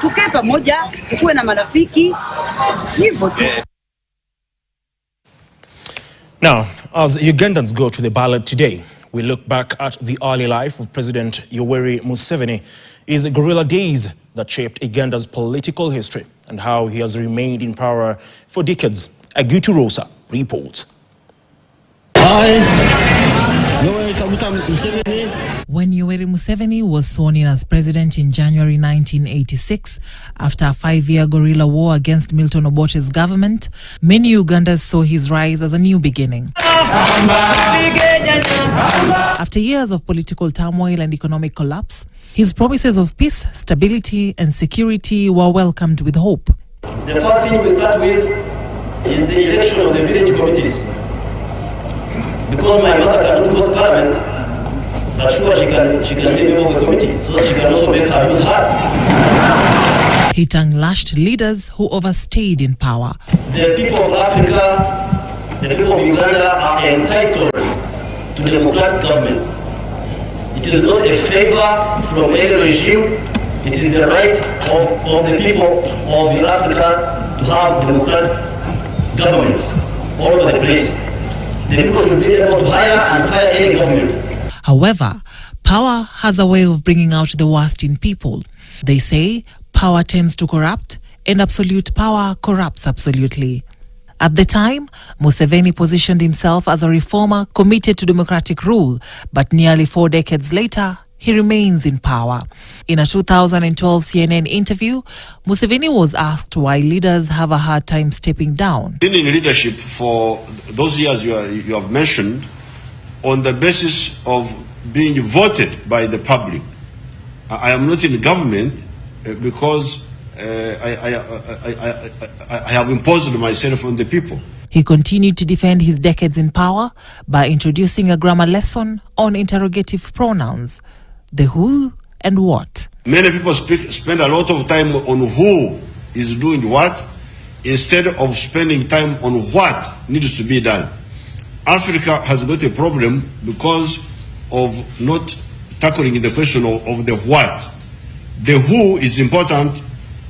tukae pamoja, tukuwe na marafiki, hivyo tu. Now, as Ugandans go to the ballot today, we look back at the early life of President Yoweri Museveni, his guerrilla days that shaped Uganda's political history, and how he has remained in power for decades. Agutu Rosa reports. When Yoweri Museveni was sworn in as president in January 1986, after a 5-year guerrilla war against Milton Obote's government, many Ugandans saw his rise as a new beginning. After years of political turmoil and economic collapse, his promises of peace, stability and security were welcomed with hope. The first thing we start with is the election of the village committees. Because my mother cannot go to parliament, but sure she can be a member of the committee, so that she can also make her use hard. He tongue-lashed leaders who overstayed in power. The people of Africa, the people of Uganda are entitled to democratic government. It is not a favor from any regime. It is the right of the people of Africa to have democratic governments all over the place. The people should be able to hire and fire any government. However, power has a way of bringing out the worst in people. They say power tends to corrupt, and absolute power corrupts absolutely. At the time, Museveni positioned himself as a reformer committed to democratic rule, but nearly 4 decades later, he remains in power. In a 2012 CNN interview, Museveni was asked why leaders have a hard time stepping down. Been in leadership for those years you have mentioned, on the basis of being voted by the public. I am not in government because I have imposed myself on the people. He continued to defend his decades in power by introducing a grammar lesson on interrogative pronouns. The who and what. Many people spend a lot of time on who is doing what instead of spending time on what needs to be done. Africa has got a problem because of not tackling the question of the what. The who is important,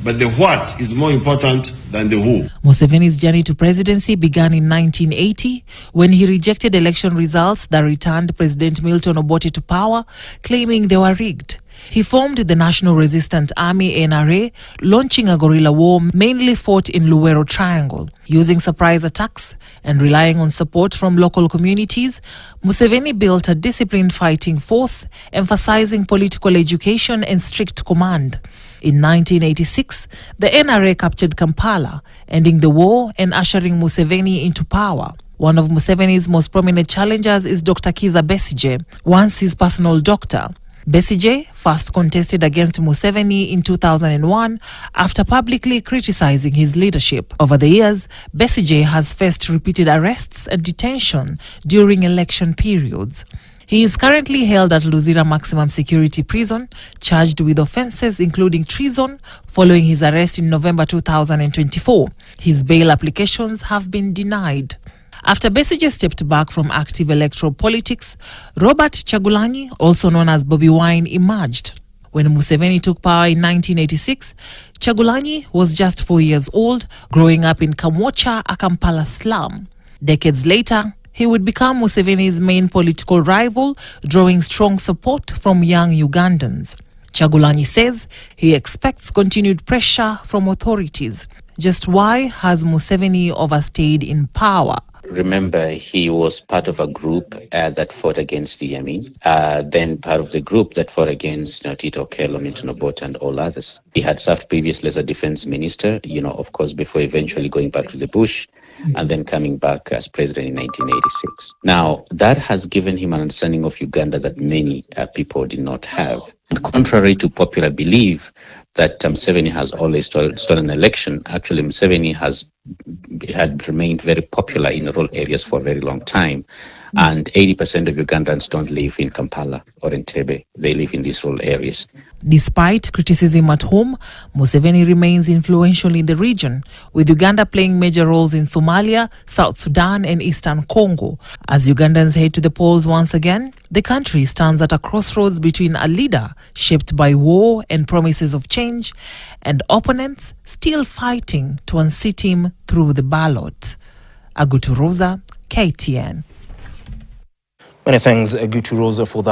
but the what is more important than the who. Museveni's journey to presidency began in 1980 when he rejected election results that returned President Milton Obote to power, claiming they were rigged. He formed the National Resistance Army (NRA), launching a guerrilla war mainly fought in Luwero Triangle. Using surprise attacks and relying on support from local communities, Museveni built a disciplined fighting force, emphasizing political education and strict command. In 1986, the NRA captured Kampala, ending the war and ushering Museveni into power. One of Museveni's most prominent challengers is Dr. Kizza Besigye, once his personal doctor. Besigye first contested against Museveni in 2001 after publicly criticizing his leadership. Over the years, Besigye has faced repeated arrests and detention during election periods. He is currently held at Luzira Maximum Security Prison, charged with offences including treason, following his arrest in November 2024. His bail applications have been denied. After Besigye stepped back from active electoral politics, Robert Kyagulanyi, also known as Bobi Wine, emerged. When Museveni took power in 1986, Kyagulanyi was just 4 years old, growing up in Kamwocha, a Kampala slum. Decades later, he would become Museveni's main political rival, drawing strong support from young Ugandans. Kyagulanyi says he expects continued pressure from authorities. Just why has Museveni overstayed in power? Remember, he was part of a group that fought against the Yemen, then part of the group that fought against Tito Okello, Milton Obote, and all others. He had served previously as a defense minister, of course, before eventually going back to the bush and then coming back as president in 1986. Now, that has given him an understanding of Uganda that many people did not have. And contrary to popular belief that Museveni has always stolen an election, actually Museveni had remained very popular in rural areas for a very long time. And 80% of Ugandans don't live in Kampala or in Tebe. They live in these rural areas. Despite criticism at home, Museveni remains influential in the region, with Uganda playing major roles in Somalia, South Sudan and Eastern Congo. As Ugandans head to the polls once again, the country stands at a crossroads between a leader shaped by war and promises of change, and opponents still fighting to unseat him through the ballot. Agutu Rosa, KTN. Many thanks, Gutu Rosa, for that.